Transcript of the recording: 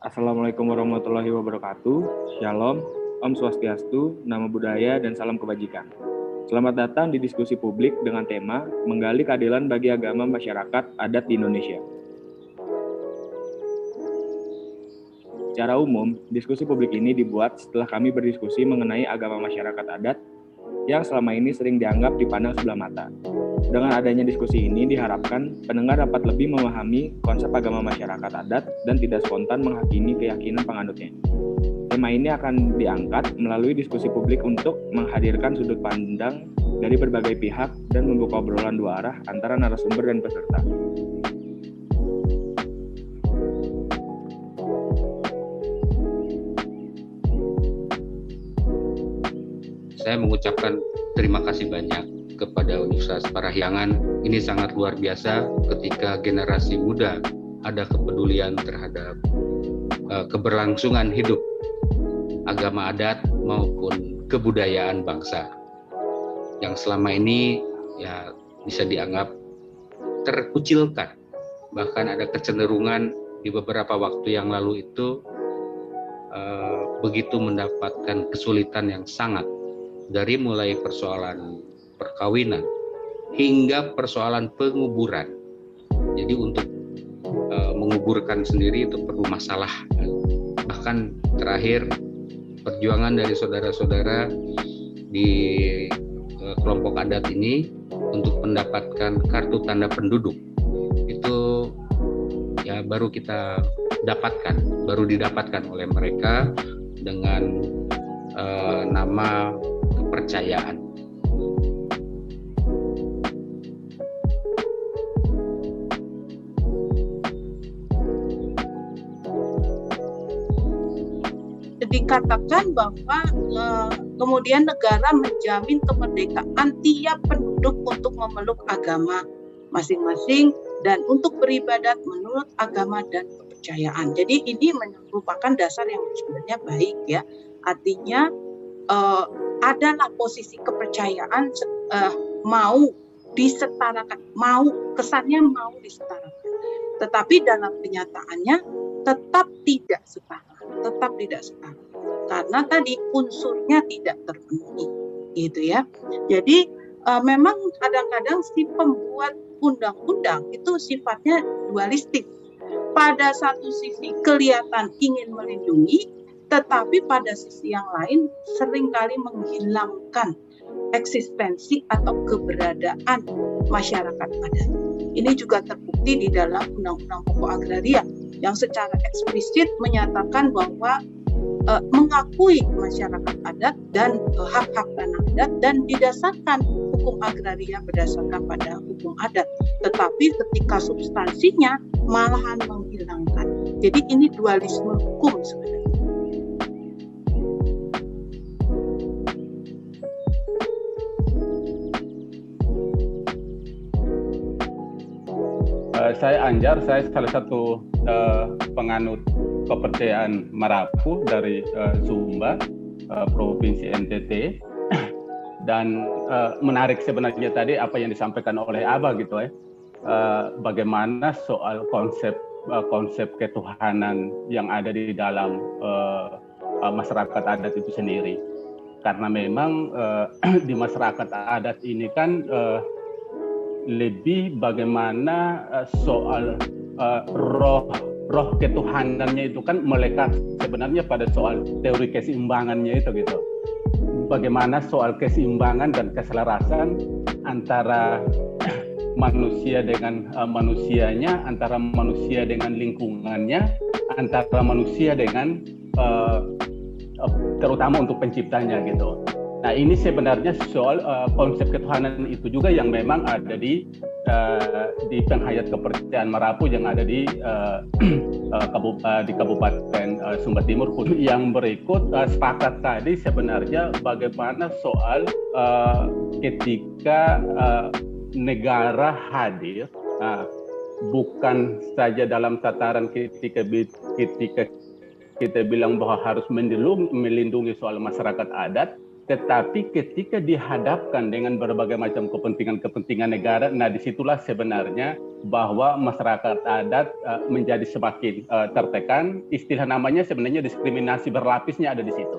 Assalamualaikum warahmatullahi wabarakatuh. Shalom, Om Swastiastu, Namo Buddhaya, dan salam kebajikan. Selamat datang di diskusi publik dengan tema Menggali Keadilan bagi Agama Masyarakat Adat di Indonesia. Secara umum, diskusi publik ini dibuat setelah kami berdiskusi mengenai agama masyarakat adat yang selama ini sering dianggap dipandang sebelah mata. Dengan adanya diskusi ini diharapkan pendengar dapat lebih memahami konsep agama masyarakat adat dan tidak spontan menghakimi keyakinan penganutnya. Tema ini akan diangkat melalui diskusi publik untuk menghadirkan sudut pandang dari berbagai pihak dan membuka obrolan dua arah antara narasumber dan peserta. Saya mengucapkan terima kasih banyak kepada Universitas Parahyangan. Ini sangat luar biasa ketika generasi muda ada kepedulian terhadap keberlangsungan hidup agama adat maupun kebudayaan bangsa yang selama ini ya bisa dianggap terkucilkan. Bahkan ada kecenderungan di beberapa waktu yang lalu itu begitu mendapatkan kesulitan yang sangat, dari mulai persoalan perkawinan hingga persoalan penguburan. Jadi untuk menguburkan sendiri itu perlu masalah. Bahkan terakhir perjuangan dari saudara-saudara di kelompok adat ini untuk mendapatkan kartu tanda penduduk itu ya baru didapatkan oleh mereka dengan nama kepercayaan. Dikatakan bahwa kemudian negara menjamin kemerdekaan tiap penduduk untuk memeluk agama masing-masing dan untuk beribadat menurut agama dan kepercayaan. Jadi ini merupakan dasar yang sebenarnya baik ya. Artinya adalah posisi kepercayaan mau disetarakan, kesannya mau disetarakan. Tetapi dalam kenyataannya tetap tidak setara. Karena tadi unsurnya tidak terpenuhi, gitu ya. Jadi memang kadang-kadang si pembuat undang-undang itu sifatnya dualistik. Pada satu sisi kelihatan ingin melindungi, tetapi pada sisi yang lain seringkali menghilangkan eksistensi atau keberadaan masyarakat adat. Ini juga terbukti di dalam Undang-Undang Pokok Agraria yang secara eksplisit menyatakan bahwa mengakui masyarakat adat dan hak-hak tanah adat dan didasarkan hukum agraria berdasarkan pada hukum adat. Tetapi ketika substansinya malahan menghilangkan. Jadi ini dualisme hukum sebenarnya. Saya Anjar, saya salah satu penganut kepercayaan Marapu dari Sumba, Provinsi NTT. Dan menarik sebenarnya tadi apa yang disampaikan oleh Abah gitu ya. Bagaimana soal konsep ketuhanan yang ada di dalam masyarakat adat itu sendiri. Karena memang di masyarakat adat ini kan lebih bagaimana soal roh ketuhanannya itu kan melekat sebenarnya pada soal teori keseimbangannya itu gitu. Bagaimana soal keseimbangan dan keselarasan antara manusia dengan manusianya, antara manusia dengan lingkungannya, antara manusia dengan terutama untuk penciptanya gitu. Nah ini sebenarnya soal konsep ketuhanan itu juga yang memang ada di penghayat kepercayaan Marapu yang ada di Kabupaten Sumba Timur. Yang berikut sepakat tadi sebenarnya bagaimana soal ketika negara hadir, bukan saja dalam tataran ketika kita bilang bahwa harus melindungi soal masyarakat adat, Tetapi ketika dihadapkan dengan berbagai macam kepentingan negara, nah disitulah sebenarnya bahwa masyarakat adat menjadi semakin tertekan. Istilah namanya sebenarnya diskriminasi berlapisnya ada di situ.